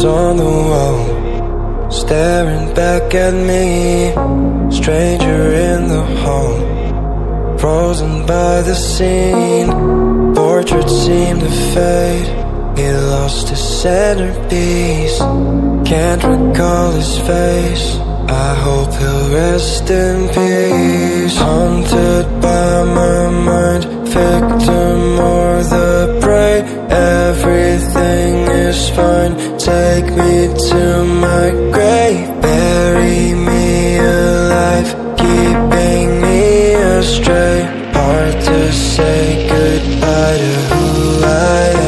eyes on the wall, staring back at me. Stranger in the hall, frozen by the scene. Portraits seem to fade, he lost his centerpiece. Can't recall his face, I hope he'll rest in peace. Haunted by my mind, victim or the prey. Everything is fine, take me to my grave. Bury me alive, keeping me astray. Hard to say goodbye to who I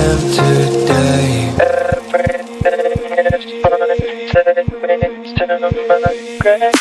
am today. Everything is fine, take me to my grave.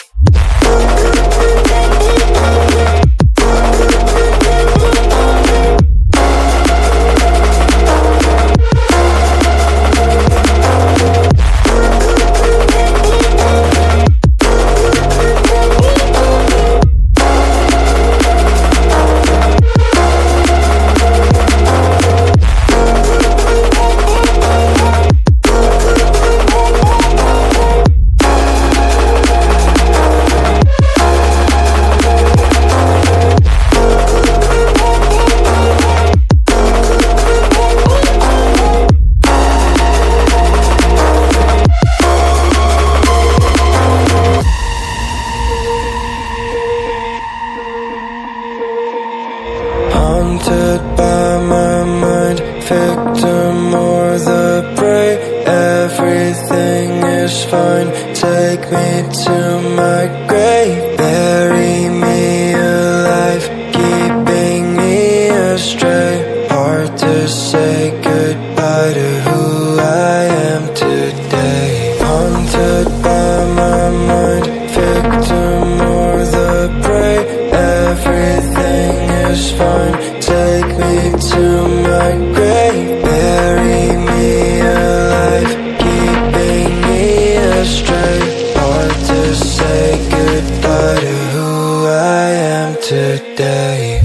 Haunted by my mind, victim or the prey. Everything is fine, take me to my grave. Bury me alive, keeping me astray. Hard to say goodbye to who I am today. Haunted by my mind, victim or the prey. Everything is fine, take me to my grave. Bury me alive, keeping me astray. Hard to say goodbye to who I am today.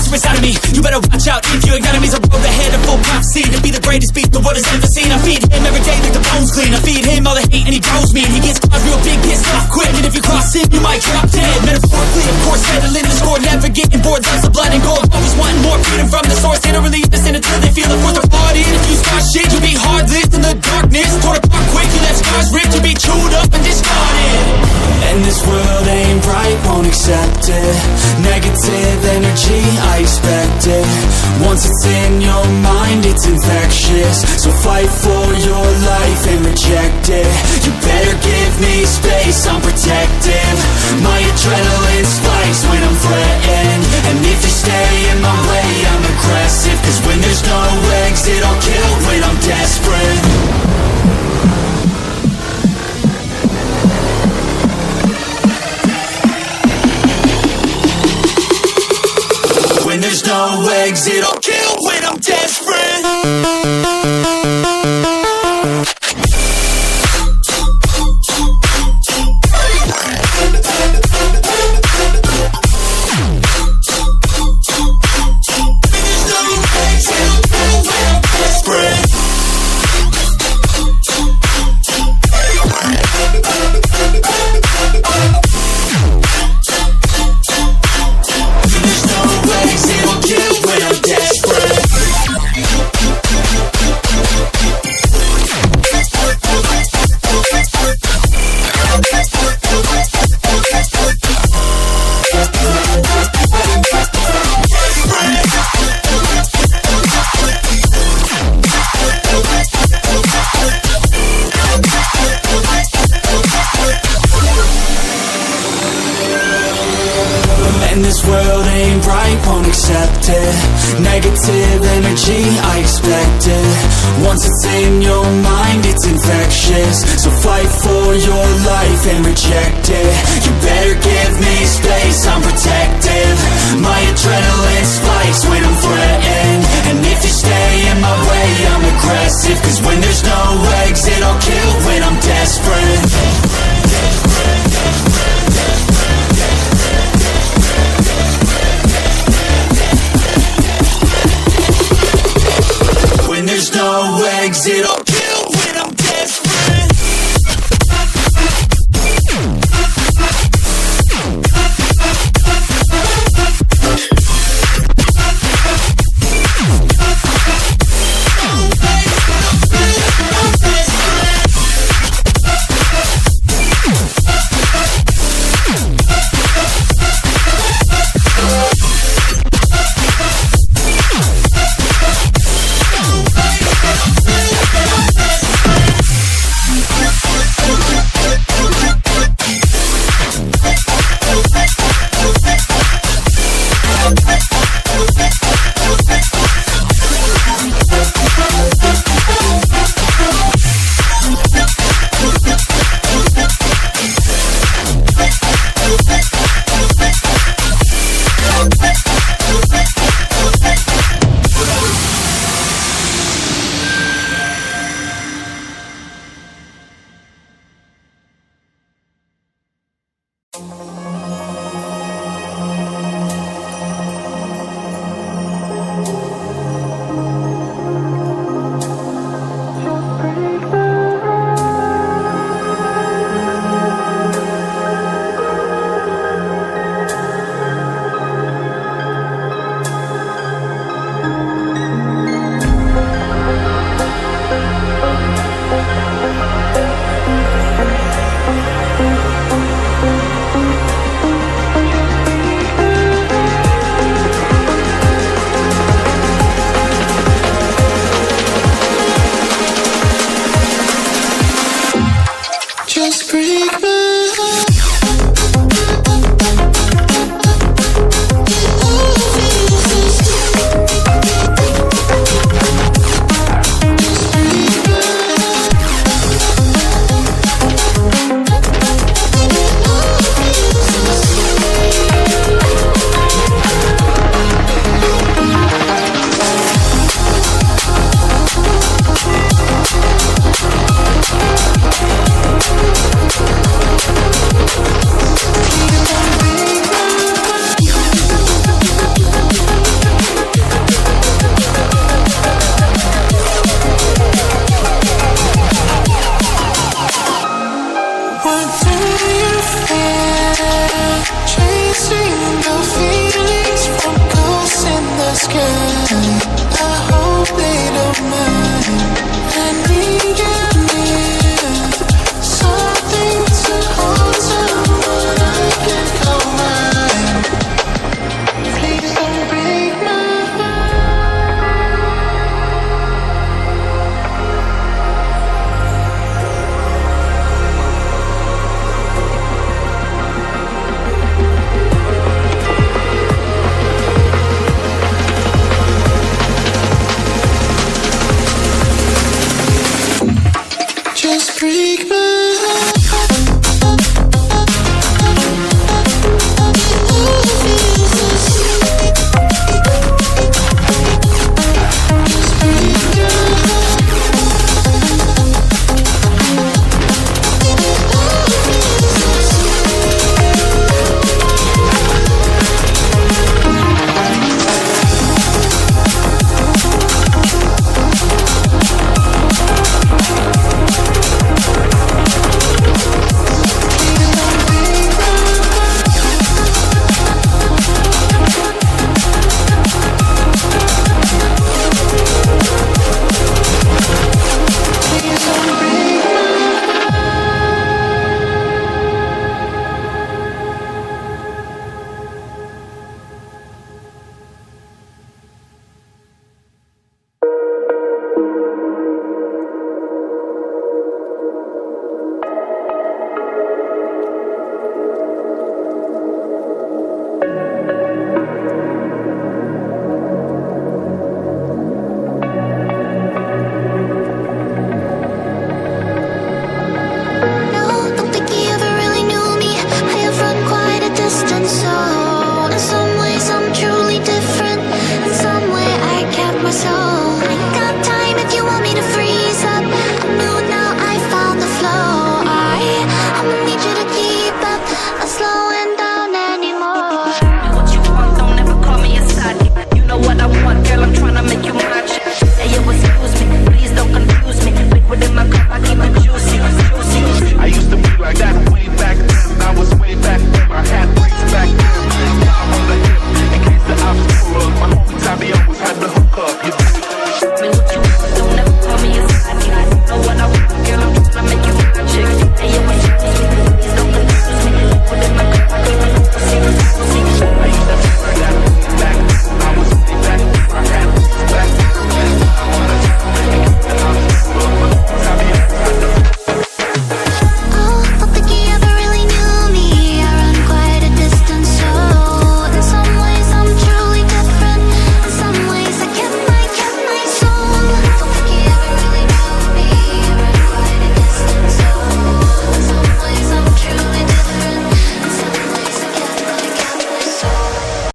Inside of me, you better watch out. If your enemy's a road ahead of full prophecy to be the greatest beast the world has ever seen. I feed him every day like the bones clean. I feed him all the hate and he grows me. And he gets caught real big, pissed off quick. And if you cross him, you might drop dead. Metaphorically, of course, settling the score, never getting bored. Lots of blood and gold, always wanting more. Freedom from the source, they don't really listen until they feel it for their heart in. If you start shit, you'll be heartless in the darkness. Torn apart quick, you left scars ripped. You'll be chewed up and discarded. And this world ain't right, won't accept it. Negative energy, I expect it. Once it's in your mind, it's infectious. So fight for your life and reject it. You better give me space, I'm protective. My adrenaline spikes when I'm threatened. And if you stay in my way, I'm aggressive. Cause when there's no exit, I'll kill when I'm desperate. When there's no exit, I'll kill when I'm desperate. Desperate. Negative energy, I expect it. Once it's in your mind, it's infectious. So fight for your life and reject it. You better give me space, I'm protective. My adrenaline spikes when I'm threatened.